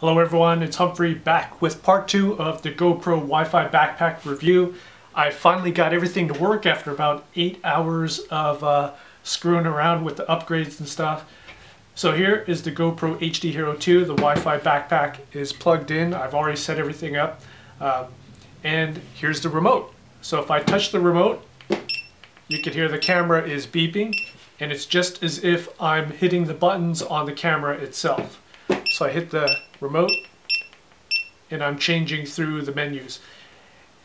Hello everyone, it's Humphrey back with part 2 of the GoPro Wi-Fi backpack review. I finally got everything to work after about 8 hours of screwing around with the upgrades and stuff. So here is the GoPro HD Hero 2. The Wi-Fi backpack is plugged in. I've already set everything up. And here's the remote. So if I touch the remote, you can hear the camera is beeping, and it's just as if I'm hitting the buttons on the camera itself. So I hit the remote and I'm changing through the menus.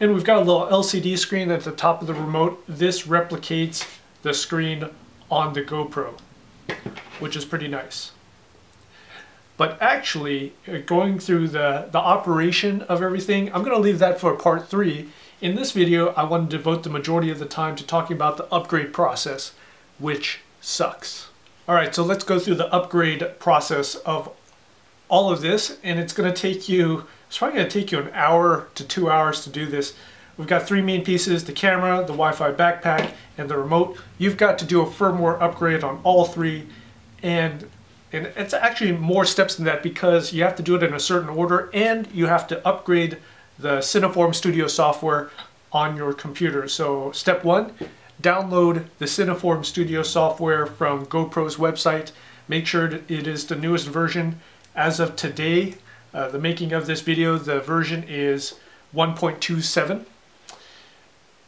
And we've got a little LCD screen at the top of the remote. This replicates the screen on the GoPro, which is pretty nice. But actually, going through the operation of everything, I'm going to leave that for part 3. In this video, I want to devote the majority of the time to talking about the upgrade process, which sucks. Alright, so let's go through the upgrade process of all of this, and it's probably going to take you an hour to 2 hours to do this. We've got 3 main pieces: the camera, the Wi-Fi backpack, and the remote. You've got to do a firmware upgrade on all 3, and it's actually more steps than that because you have to do it in a certain order, and you have to upgrade the Cineform Studio software on your computer. So step 1, download the Cineform Studio software from GoPro's website. Make sure that it is the newest version. As of today, the making of this video, the version is 1.27.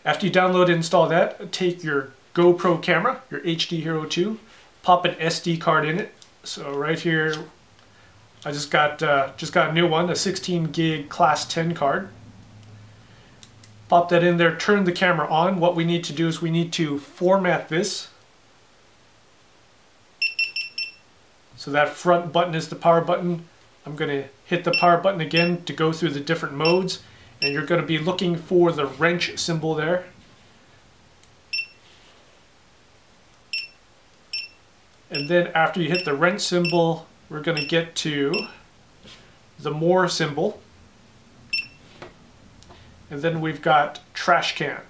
After you download and install that, take your GoPro camera, your HD Hero 2, pop an SD card in it. So right here, I just got a new one, a 16 gig class 10 card. Pop that in there, turn the camera on. What we need to do is we need to format this. So that front button is the power button. I'm going to hit the power button again to go through the different modes, and you're going to be looking for the wrench symbol there. And then after you hit the wrench symbol, we're going to get to the more symbol. And then we've got trash can.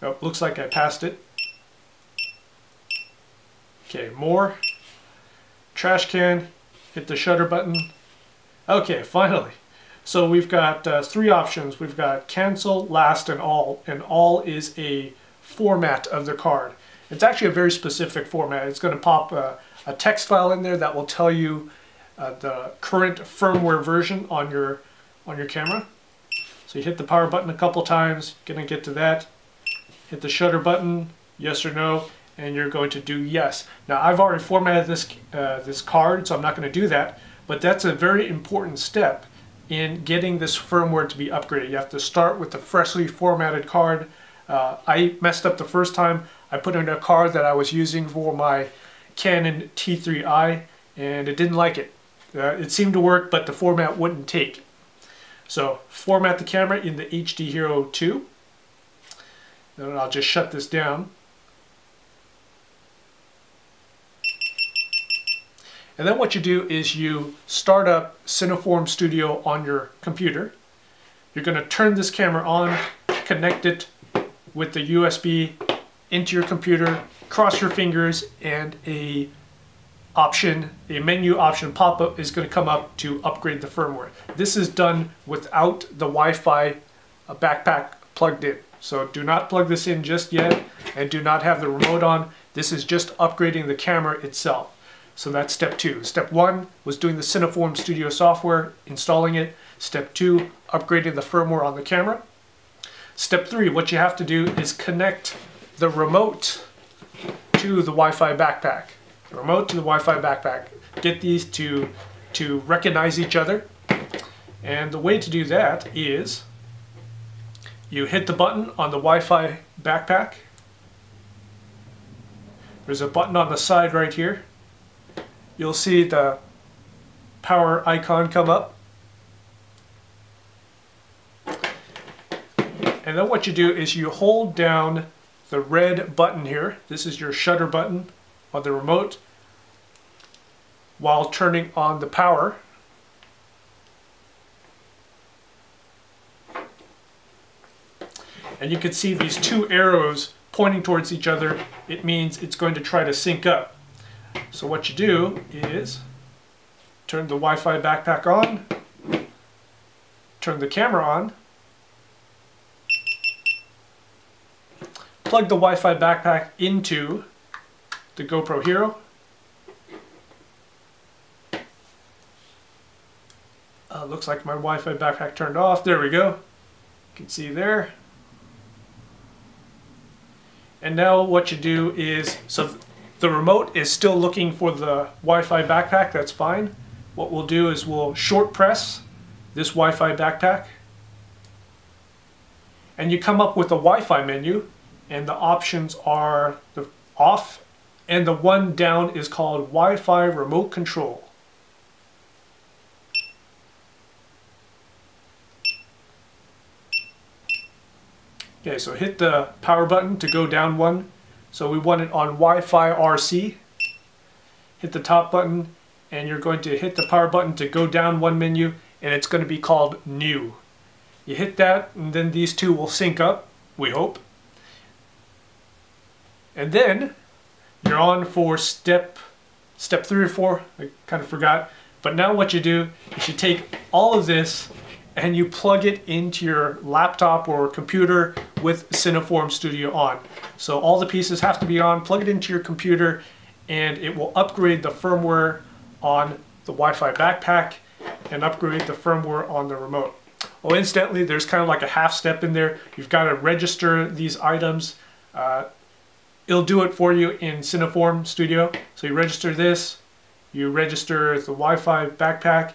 Oh, looks like I passed it. Okay, more. Trash can. Hit the shutter button. Okay, finally. So we've got 3 options. We've got cancel, last, and all. And all is a format of the card. It's actually a very specific format. It's going to pop a text file in there that will tell you the current firmware version on your camera. So you hit the power button a couple times. Going to get to that. Hit the shutter button, yes or no, and you're going to do yes. Now I've already formatted this card, so I'm not going to do that, but that's a very important step in getting this firmware to be upgraded. You have to start with the freshly formatted card. I messed up the first time. I put in a card that I was using for my Canon T3i, and it didn't like it. It seemed to work, but the format wouldn't take. So format the camera in the HD Hero 2. Then I'll just shut this down. And then what you do is you start up Cineform Studio on your computer. You're going to turn this camera on, connect it with the USB into your computer, cross your fingers, and a menu option pop-up is going to come up to upgrade the firmware. This is done without the Wi-Fi backpack plugged in. So do not plug this in just yet, and do not have the remote on. This is just upgrading the camera itself. So that's step 2. Step 1 was doing the Cineform Studio software, installing it. Step 2, upgrading the firmware on the camera. Step 3, what you have to do is connect the remote to the Wi-Fi backpack. The remote to the Wi-Fi backpack. Get these to recognize each other. And the way to do that is you hit the button on the Wi-Fi backpack. There's a button on the side right here. You'll see the power icon come up. And then what you do is you hold down the red button here. This is your shutter button on the remote while turning on the power. And you can see these 2 arrows pointing towards each other, it means it's going to try to sync up. So what you do is turn the Wi-Fi backpack on, turn the camera on, plug the Wi-Fi backpack into the GoPro Hero. Looks like my Wi-Fi backpack turned off. There we go. You can see there. And now what you do is, so the remote is still looking for the Wi-Fi backpack, that's fine. What we'll do is we'll short press this Wi-Fi backpack. And you come up with a Wi-Fi menu, and the options are the off, and the one down is called Wi-Fi remote control. Okay, so hit the power button to go down one. So we want it on Wi-Fi RC. Hit the top button, and you're going to hit the power button to go down one menu, and it's going to be called New. You hit that, and then these two will sync up, we hope. And then you're on for step 3 or 4. I kind of forgot. But now what you do is you take all of this and you plug it into your laptop or computer with Cineform Studio on. So all the pieces have to be on, plug it into your computer, and it will upgrade the firmware on the Wi-Fi backpack and upgrade the firmware on the remote. Oh, incidentally, there's kind of like a half step in there. You've got to register these items. It'll do it for you in Cineform Studio. So you register this, you register the Wi-Fi backpack,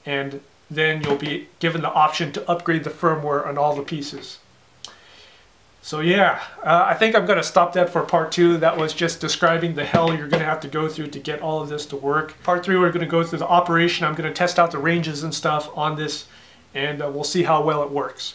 and then you'll be given the option to upgrade the firmware on all the pieces. So yeah, I think I'm going to stop that for part 2. That was just describing the hell you're going to have to go through to get all of this to work. Part 3, we're going to go through the operation. I'm going to test out the ranges and stuff on this, and we'll see how well it works.